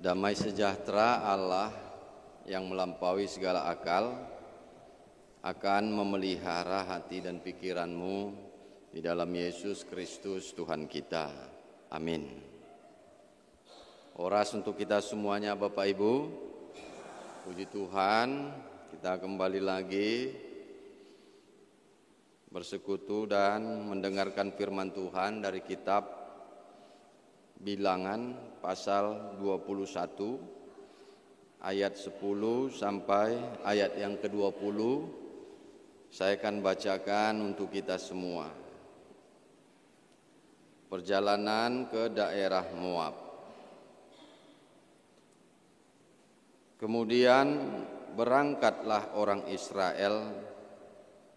Damai sejahtera Allah yang melampaui segala akal akan memelihara hati dan pikiranmu di dalam Yesus Kristus Tuhan kita. Amin. Oras untuk kita semuanya Bapak Ibu. Puji Tuhan, kita kembali lagi bersekutu dan mendengarkan firman Tuhan dari kitab Bilangan pasal 21 ayat 10 sampai ayat yang ke-20. Saya akan bacakan untuk kita semua. Perjalanan ke daerah Moab. Kemudian berangkatlah orang Israel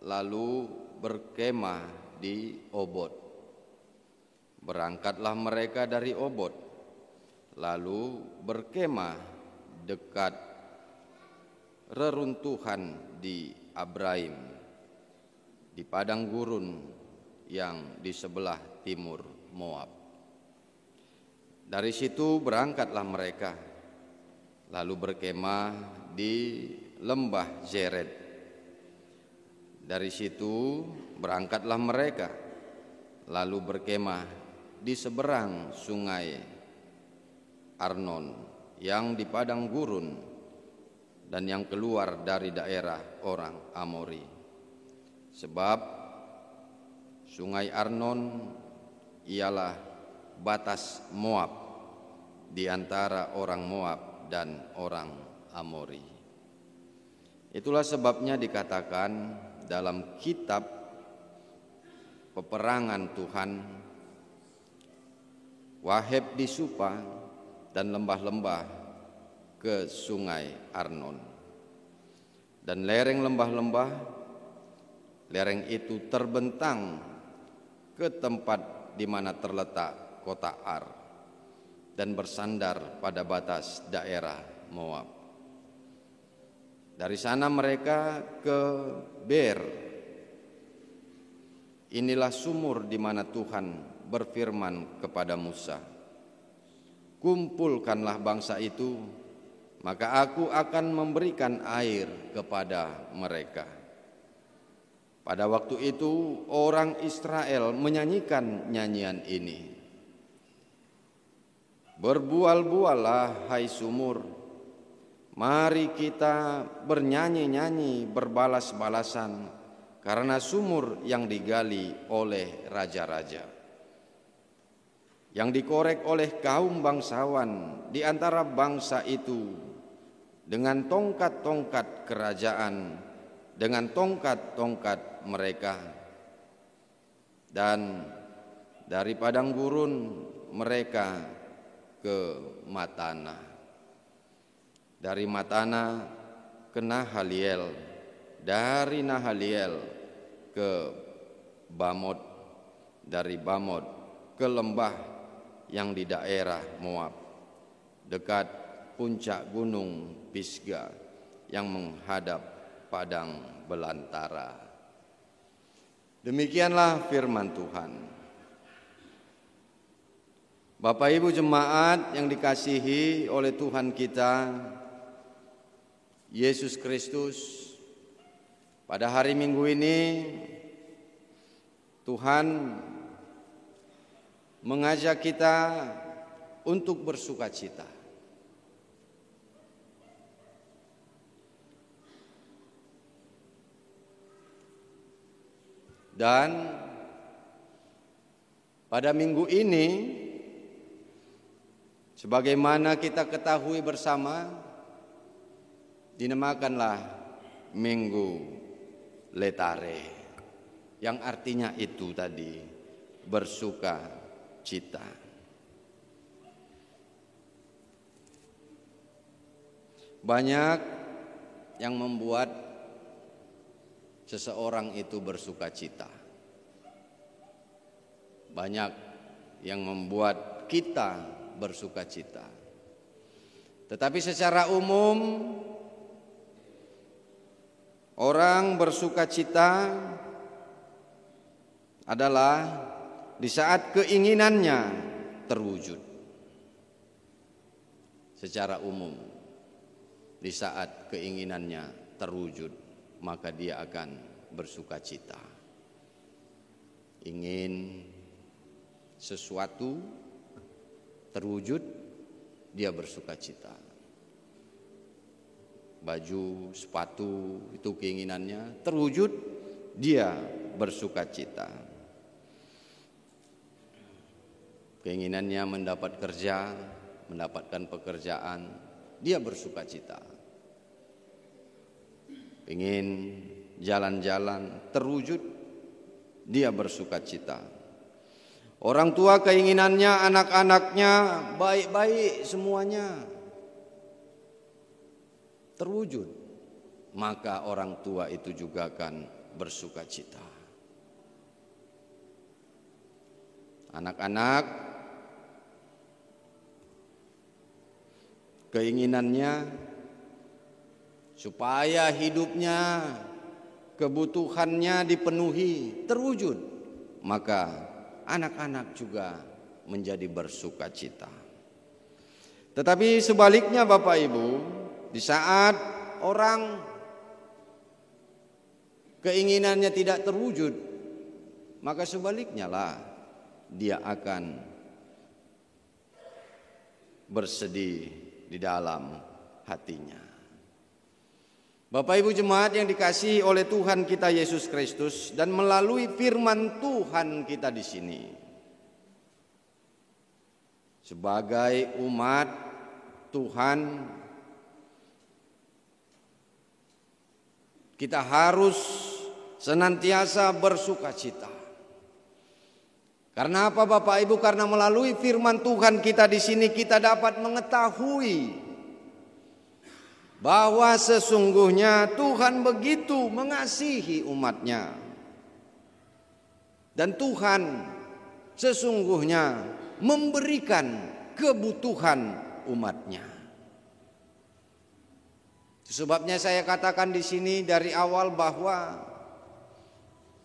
lalu berkemah di Obot. Berangkatlah mereka dari Obot, lalu berkemah dekat reruntuhan di Abraim, di padang gurun yang di sebelah timur Moab. Dari situ berangkatlah mereka, lalu berkemah di lembah Zered. Dari situ berangkatlah mereka, lalu berkemah di seberang sungai Arnon yang di padang gurun dan yang keluar dari daerah orang Amori. Sebab sungai Arnon ialah batas Moab di antara orang Moab dan orang Amori. Itulah sebabnya dikatakan dalam kitab peperangan Tuhan, Waheb di Supa dan lembah-lembah ke sungai Arnon. Dan lereng lembah-lembah, lereng itu terbentang ke tempat di mana terletak kota Ar dan bersandar pada batas daerah Moab. Dari sana mereka ke Ber. Inilah sumur di mana Tuhan berfirman kepada Musa, kumpulkanlah bangsa itu, maka aku akan memberikan air kepada mereka. Pada waktu itu orang Israel menyanyikan nyanyian ini. Berbual-buallah hai sumur, mari kita bernyanyi-nyanyi berbalas-balasan karena sumur yang digali oleh raja-raja, yang dikorek oleh kaum bangsawan di antara bangsa itu dengan tongkat-tongkat kerajaan, dengan tongkat-tongkat mereka. Dan dari padang gurun mereka ke Matana, dari Matana ke Nahaliel, dari Nahaliel ke Bamot, dari Bamot ke lembah yang di daerah Moab, dekat puncak gunung Pisga yang menghadap padang belantara. Demikianlah firman Tuhan. Bapak Ibu jemaat yang dikasihi oleh Tuhan kita Yesus Kristus, pada hari Minggu ini Tuhan mengajak kita untuk bersukacita. Dan pada minggu ini, sebagaimana kita ketahui bersama, dinamakanlah Minggu Letare, yang artinya itu tadi, bersuka cita. Banyak yang membuat seseorang itu bersuka cita. Banyak yang membuat kita bersuka cita. Tetapi secara umum orang bersuka cita adalah di saat keinginannya terwujud. secara umum di saat keinginannya terwujud, maka dia akan bersukacita. Ingin sesuatu terwujud, dia bersukacita. Baju, sepatu, itu keinginannya terwujud, dia bersukacita. Keinginannya mendapat kerja, mendapatkan pekerjaan, dia bersukacita. Ingin jalan-jalan terwujud, dia bersukacita. Orang tua keinginannya anak-anaknya baik-baik semuanya terwujud, maka orang tua itu juga akan bersukacita. Anak-anak keinginannya supaya hidupnya, kebutuhannya dipenuhi, terwujud, maka anak-anak juga menjadi bersukacita. Tetapi sebaliknya Bapak Ibu, di saat orang keinginannya tidak terwujud, maka sebaliknya lah dia akan bersedih di dalam hatinya. Bapak Ibu jemaat yang dikasihi oleh Tuhan kita Yesus Kristus, dan melalui firman Tuhan kita di sini, sebagai umat Tuhan, kita harus senantiasa bersukacita. Karena apa Bapak Ibu? Karena melalui firman Tuhan kita di sini kita dapat mengetahui bahwa sesungguhnya Tuhan begitu mengasihi umatnya. Dan Tuhan sesungguhnya memberikan kebutuhan umatnya. Sebabnya saya katakan di sini dari awal bahwa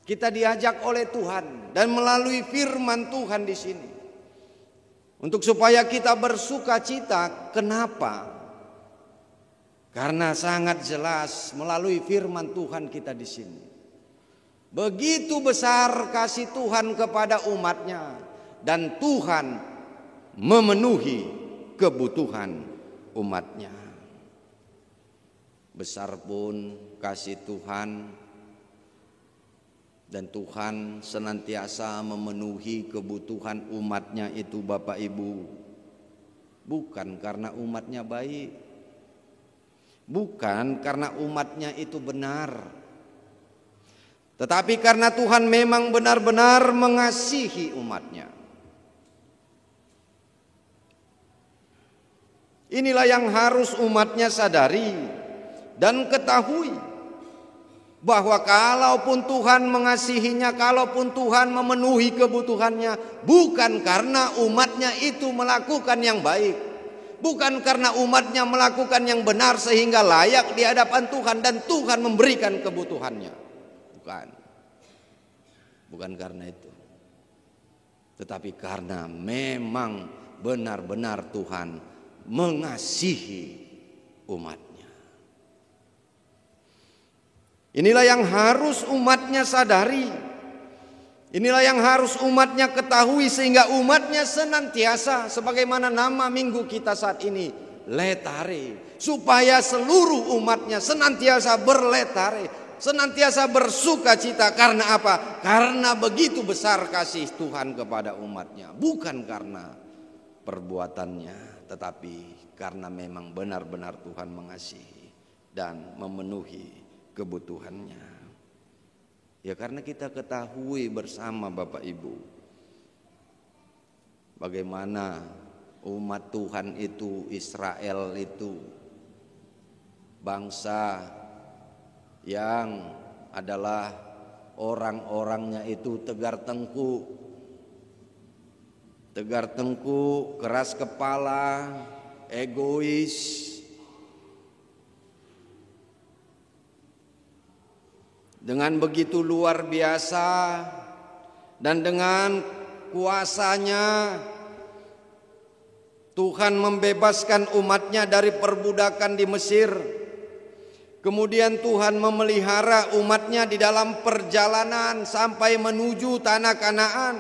kita diajak oleh Tuhan dan melalui firman Tuhan di sini untuk supaya kita bersukacita. Kenapa? Karena sangat jelas melalui firman Tuhan kita di sini, begitu besar kasih Tuhan kepada umatnya, dan Tuhan memenuhi kebutuhan umatnya. Besar pun kasih Tuhan, dan Tuhan senantiasa memenuhi kebutuhan umatnya itu Bapak Ibu, bukan karena umatnya baik, bukan karena umatnya itu benar, tetapi karena Tuhan memang benar-benar mengasihi umatnya. Inilah yang harus umatnya sadari dan ketahui, bahwa kalaupun Tuhan mengasihinya, kalaupun Tuhan memenuhi kebutuhannya, bukan karena umatnya itu melakukan yang baik, bukan karena umatnya melakukan yang benar sehingga layak di hadapan Tuhan dan Tuhan memberikan kebutuhannya. Bukan karena itu, tetapi karena memang benar-benar Tuhan mengasihi umatnya. Inilah yang harus umatnya sadari, inilah yang harus umatnya ketahui, sehingga umatnya senantiasa, sebagaimana nama minggu kita saat ini, letare, supaya seluruh umatnya senantiasa berletare, senantiasa bersukacita. Karena apa? Karena begitu besar kasih Tuhan kepada umatnya, bukan karena perbuatannya, tetapi karena memang benar-benar Tuhan mengasihi dan memenuhi kebutuhannya. Ya, karena kita ketahui bersama Bapak Ibu, bagaimana umat Tuhan itu, Israel itu bangsa yang adalah orang-orangnya itu tegar tengkuk, keras kepala, egois, dengan begitu luar biasa, dan dengan kuasanya Tuhan membebaskan umatnya dari perbudakan di Mesir. Kemudian Tuhan memelihara umatnya di dalam perjalanan sampai menuju tanah Kanaan.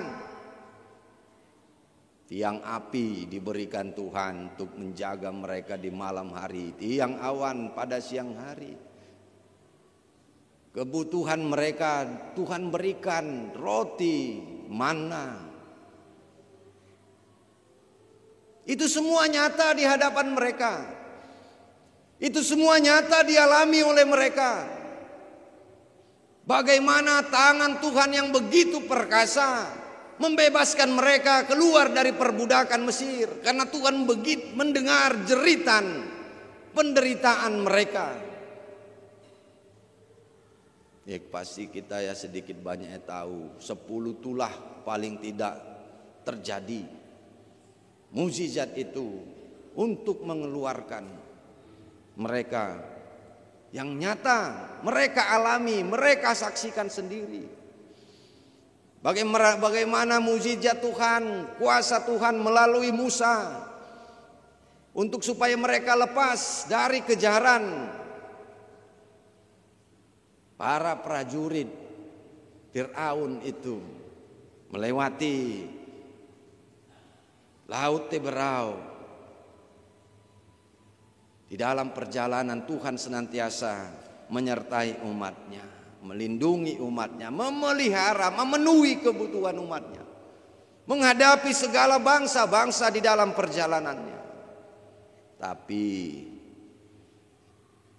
Tiang api diberikan Tuhan untuk menjaga mereka di malam hari, tiang awan pada siang hari. Kebutuhan mereka Tuhan berikan roti, manna. Itu semua nyata di hadapan mereka. Itu semua nyata dialami oleh mereka. Bagaimana tangan Tuhan yang begitu perkasa membebaskan mereka keluar dari perbudakan Mesir. Karena Tuhan begitu mendengar jeritan penderitaan mereka. Ya pasti kita ya sedikit banyak tahu 10 tulah paling tidak terjadi mukjizat itu untuk mengeluarkan mereka yang nyata mereka alami, mereka saksikan sendiri. Bagaimana mukjizat Tuhan, kuasa Tuhan melalui Musa untuk supaya mereka lepas dari kejaran para prajurit Fir'aun itu melewati Laut Teberau. Di dalam perjalanan Tuhan senantiasa menyertai umatnya, melindungi umatnya, memelihara, memenuhi kebutuhan umatnya, menghadapi segala bangsa-bangsa di dalam perjalanannya. Tapi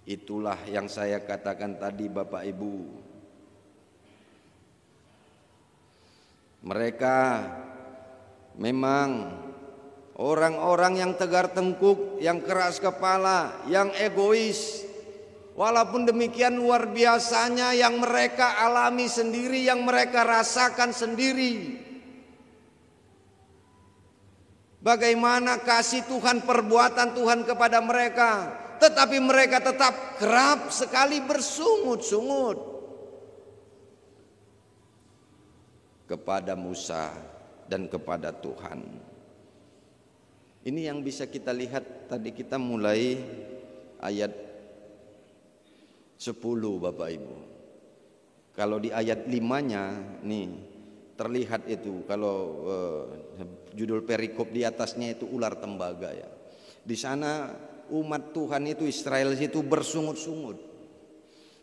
itulah yang saya katakan tadi Bapak Ibu. Mereka memang orang-orang yang tegar tengkuk, yang keras kepala, yang egois. Walaupun demikian luar biasanya yang mereka alami sendiri, yang mereka rasakan sendiri. Bagaimana kasih Tuhan, perbuatan Tuhan kepada mereka. Tetapi mereka tetap kerap sekali bersungut-sungut kepada Musa dan kepada Tuhan. Ini yang bisa kita lihat tadi, kita mulai ayat 10 Bapak Ibu. Kalau di ayat 5-nya nih terlihat itu, kalau judul perikop di atasnya itu ular tembaga ya. Di sana umat Tuhan itu, Israel itu bersungut-sungut.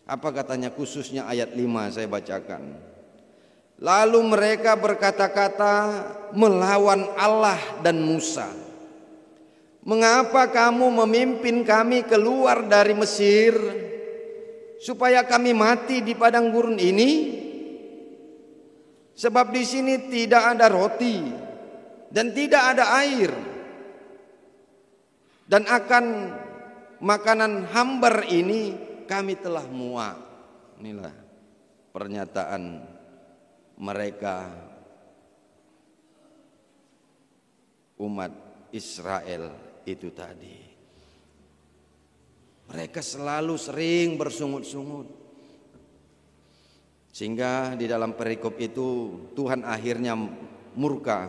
Apa katanya khususnya ayat 5 saya bacakan. Lalu mereka berkata-kata melawan Allah dan Musa. Mengapa kamu memimpin kami keluar dari Mesir supaya kami mati di padang gurun ini? Sebab di sini tidak ada roti dan tidak ada air. Dan akan makanan hambar ini kami telah muak. Inilah pernyataan mereka, umat Israel itu tadi. Mereka selalu sering bersungut-sungut. Sehingga di dalam perikop itu Tuhan akhirnya murka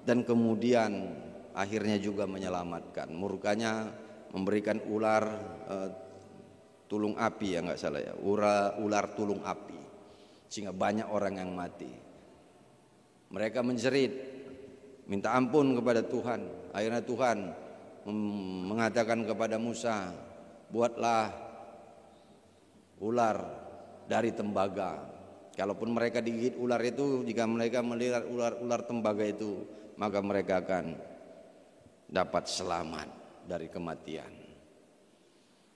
dan kemudian akhirnya juga menyelamatkan. Murkanya memberikan ular tulung api ya nggak salah ya, ular tulung api, sehingga banyak orang yang mati. Mereka menjerit, minta ampun kepada Tuhan. Akhirnya Tuhan mengatakan kepada Musa, buatlah ular dari tembaga. Kalaupun mereka digigit ular itu, jika mereka melihat ular tembaga itu, maka mereka akan dapat selamat dari kematian.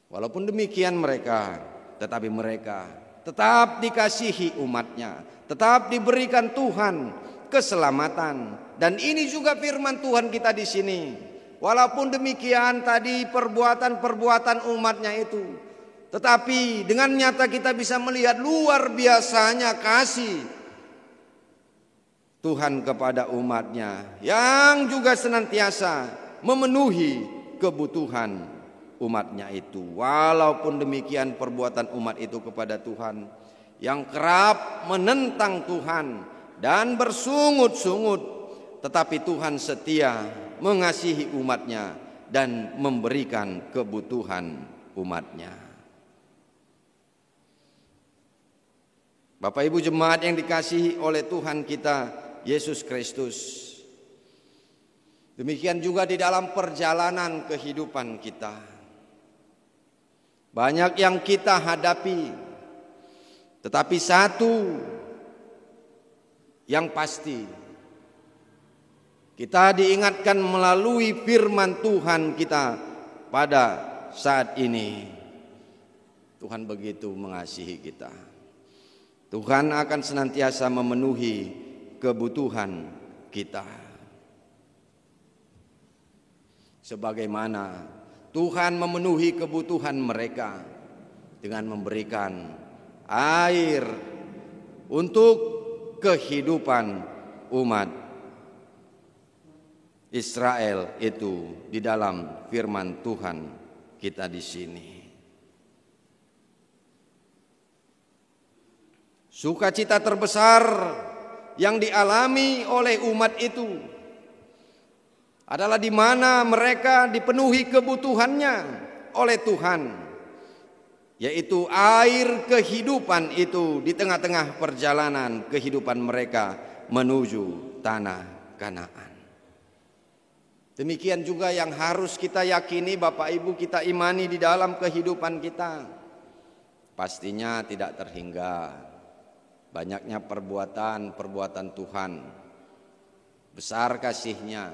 Walaupun demikian tetapi mereka tetap dikasihi umatnya, tetap diberikan Tuhan keselamatan. Dan ini juga firman Tuhan kita di sini. Walaupun demikian tadi perbuatan-perbuatan umatnya itu, tetapi dengan nyata kita bisa melihat luar biasanya kasih Tuhan kepada umatnya yang juga senantiasa memenuhi kebutuhan umatnya itu. Walaupun demikian perbuatan umat itu kepada Tuhan yang kerap menentang Tuhan dan bersungut-sungut, tetapi Tuhan setia mengasihi umatnya dan memberikan kebutuhan umatnya. Bapak Ibu jemaat yang dikasihi oleh Tuhan kita Yesus Kristus, demikian juga di dalam perjalanan kehidupan kita. Banyak yang kita hadapi, tetapi satu yang pasti, kita diingatkan melalui firman Tuhan kita pada saat ini. Tuhan begitu mengasihi kita. Tuhan akan senantiasa memenuhi kebutuhan kita. Sebagaimana Tuhan memenuhi kebutuhan mereka dengan memberikan air untuk kehidupan umat Israel itu di dalam firman Tuhan kita di sini. Sukacita terbesar yang dialami oleh umat itu adalah di mana mereka dipenuhi kebutuhannya oleh Tuhan, yaitu air kehidupan itu di tengah-tengah perjalanan kehidupan mereka menuju tanah Kanaan. Demikian juga yang harus kita yakini, Bapak Ibu, kita imani di dalam kehidupan kita. Pastinya tidak terhingga banyaknya perbuatan Tuhan, besar kasih-Nya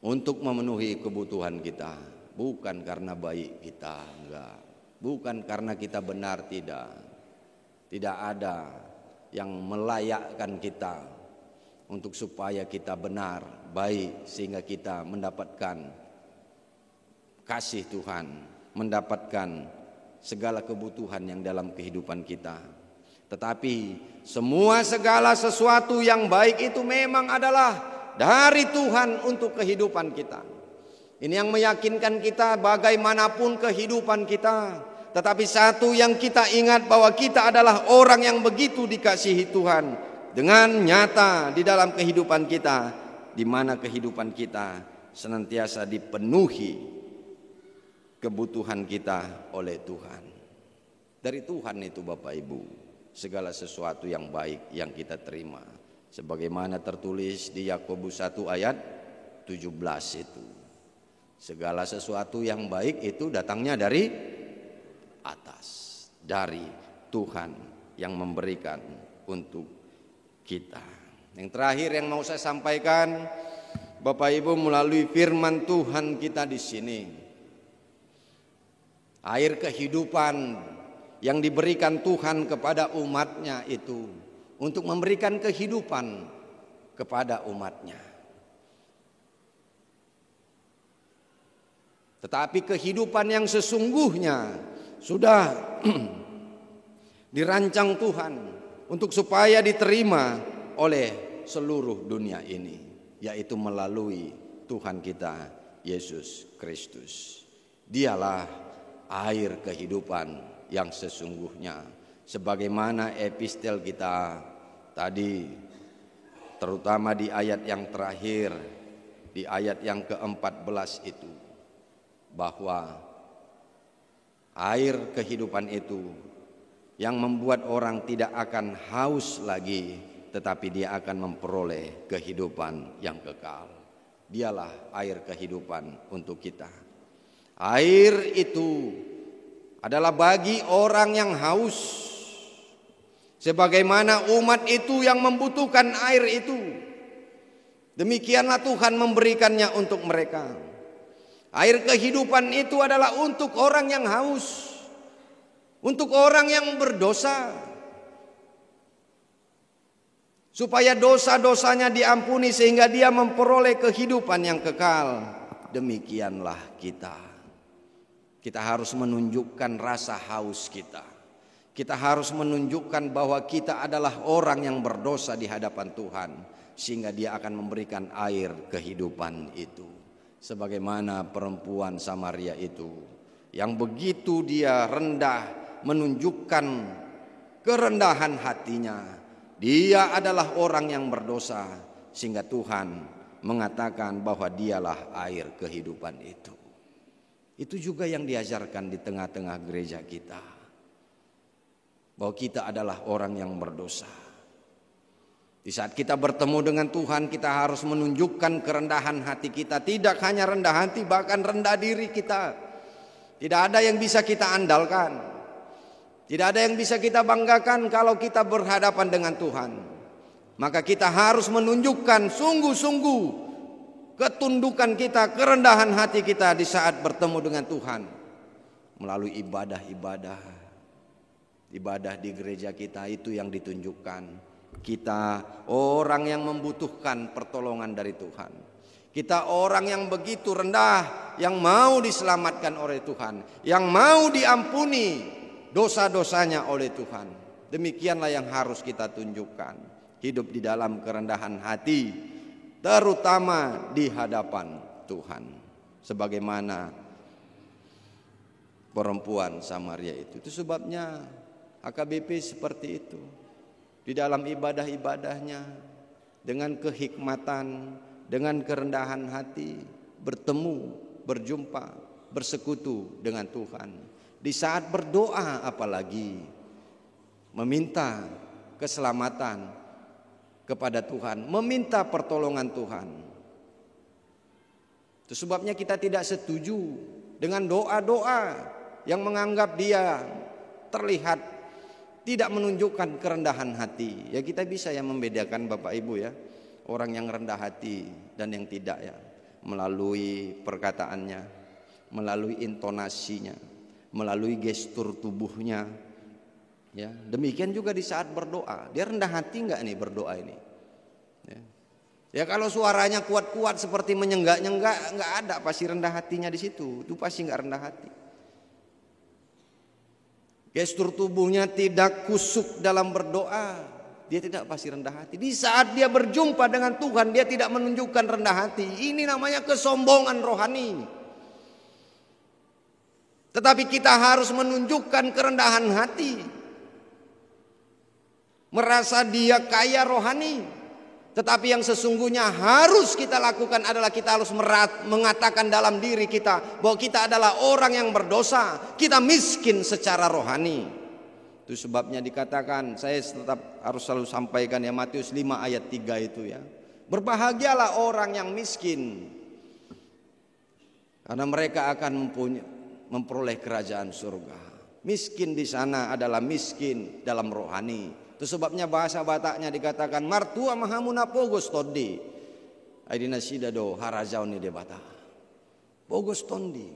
untuk memenuhi kebutuhan kita. Bukan karena baik kita, enggak. Bukan karena kita benar, tidak. Tidak ada yang melayakkan kita untuk supaya kita benar, baik, sehingga kita mendapatkan kasih Tuhan, mendapatkan segala kebutuhan yang dalam kehidupan kita. Tetapi segala sesuatu yang baik itu memang adalah dari Tuhan untuk kehidupan kita. Ini yang meyakinkan kita bagaimanapun kehidupan kita. Tetapi satu yang kita ingat, bahwa kita adalah orang yang begitu dikasihi Tuhan dengan nyata di dalam kehidupan kita, di mana kehidupan kita senantiasa dipenuhi kebutuhan kita oleh Tuhan. Dari Tuhan itu, Bapak Ibu, segala sesuatu yang baik yang kita terima, sebagaimana tertulis di Yakobus 1 ayat 17 itu. Segala sesuatu yang baik itu datangnya dari atas, dari Tuhan yang memberikan untuk kita. Yang terakhir yang mau saya sampaikan, Bapak Ibu, melalui firman Tuhan kita di sini, air kehidupan yang diberikan Tuhan kepada umatnya itu untuk memberikan kehidupan kepada umatnya. Tetapi kehidupan yang sesungguhnya sudah dirancang Tuhan untuk supaya diterima oleh seluruh dunia ini, yaitu melalui Tuhan kita Yesus Kristus. Dialah air kehidupan yang sesungguhnya, sebagaimana epistel kita tadi, terutama di ayat yang terakhir, di ayat yang ke-14 itu, bahwa air kehidupan itu yang membuat orang tidak akan haus lagi, tetapi dia akan memperoleh kehidupan yang kekal. Dialah air kehidupan untuk kita. Air itu adalah bagi orang yang haus, sebagaimana umat itu yang membutuhkan air itu, demikianlah Tuhan memberikannya untuk mereka. Air kehidupan itu adalah untuk orang yang haus, untuk orang yang berdosa, supaya dosa-dosanya diampuni sehingga dia memperoleh kehidupan yang kekal. Demikianlah kita. Kita harus menunjukkan rasa haus kita. Kita harus menunjukkan bahwa kita adalah orang yang berdosa di hadapan Tuhan, sehingga Dia akan memberikan air kehidupan itu. Sebagaimana perempuan Samaria itu, yang begitu dia rendah, menunjukkan kerendahan hatinya. Dia adalah orang yang berdosa, sehingga Tuhan mengatakan bahwa dialah air kehidupan itu. Itu juga yang diajarkan di tengah-tengah gereja kita, bahwa kita adalah orang yang berdosa. Di saat kita bertemu dengan Tuhan, kita harus menunjukkan kerendahan hati kita. Tidak hanya rendah hati, bahkan rendah diri kita. Tidak ada yang bisa kita andalkan, tidak ada yang bisa kita banggakan kalau kita berhadapan dengan Tuhan. Maka kita harus menunjukkan sungguh-sungguh ketundukan kita, kerendahan hati kita di saat bertemu dengan Tuhan. Melalui ibadah di gereja kita, itu yang ditunjukkan. Kita orang yang membutuhkan pertolongan dari Tuhan. Kita orang yang begitu rendah, yang mau diselamatkan oleh Tuhan, yang mau diampuni dosa-dosanya oleh Tuhan. Demikianlah yang harus kita tunjukkan. Hidup di dalam kerendahan hati, terutama di hadapan Tuhan. Sebagaimana perempuan Samaria itu. Itu sebabnya AKBP seperti itu. Di dalam ibadah-ibadahnya, dengan kehikmatan, dengan kerendahan hati, bertemu, berjumpa, bersekutu dengan Tuhan. Di saat berdoa apalagi, meminta keselamatan kepada Tuhan, meminta pertolongan Tuhan. Itu sebabnya kita tidak setuju dengan doa-doa yang menganggap dia terlihat tidak menunjukkan kerendahan hati. Ya, kita bisa ya membedakan Bapak Ibu ya, orang yang rendah hati dan yang tidak ya, melalui perkataannya, melalui intonasinya, melalui gestur tubuhnya. Ya, demikian juga di saat berdoa. Dia rendah hati enggak nih berdoa ini? Ya, kalau suaranya kuat-kuat seperti menyenggak-nyenggak, enggak ada pasti rendah hatinya di situ. Itu pasti enggak rendah hati. Gestur tubuhnya tidak kusuk dalam berdoa, dia tidak pasti rendah hati. Di saat dia berjumpa dengan Tuhan, dia tidak menunjukkan rendah hati. Ini namanya kesombongan rohani. Tetapi kita harus menunjukkan kerendahan hati, merasa dia kaya rohani. Tetapi yang sesungguhnya harus kita lakukan adalah kita harus mengatakan dalam diri kita bahwa kita adalah orang yang berdosa, kita miskin secara rohani. Itu sebabnya dikatakan, saya tetap harus selalu sampaikan ya, Matius 5 ayat 3 itu ya. Berbahagialah orang yang miskin, karena mereka akan memperoleh kerajaan surga. Miskin di sana adalah miskin dalam rohani. Itu sebabnya bahasa Bataknya dikatakan martua mahamuna pogos tondi. Aidina sidado harajauni de Batak. Pogos tondi.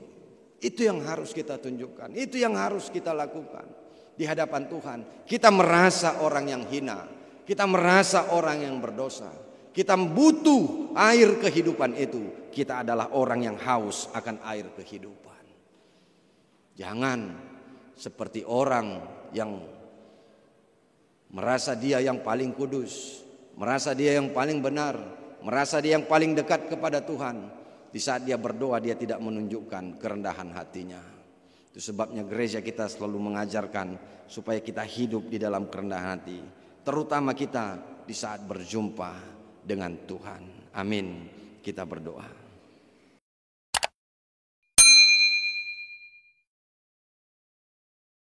Itu yang harus kita tunjukkan. Itu yang harus kita lakukan di hadapan Tuhan. Kita merasa orang yang hina. Kita merasa orang yang berdosa. Kita butuh air kehidupan itu. Kita adalah orang yang haus akan air kehidupan. Jangan seperti orang yang merasa dia yang paling kudus, merasa dia yang paling benar, merasa dia yang paling dekat kepada Tuhan. Di saat dia berdoa, dia tidak menunjukkan kerendahan hatinya. Itu sebabnya gereja kita selalu mengajarkan supaya kita hidup di dalam kerendahan hati, terutama kita di saat berjumpa dengan Tuhan. Amin. Kita berdoa.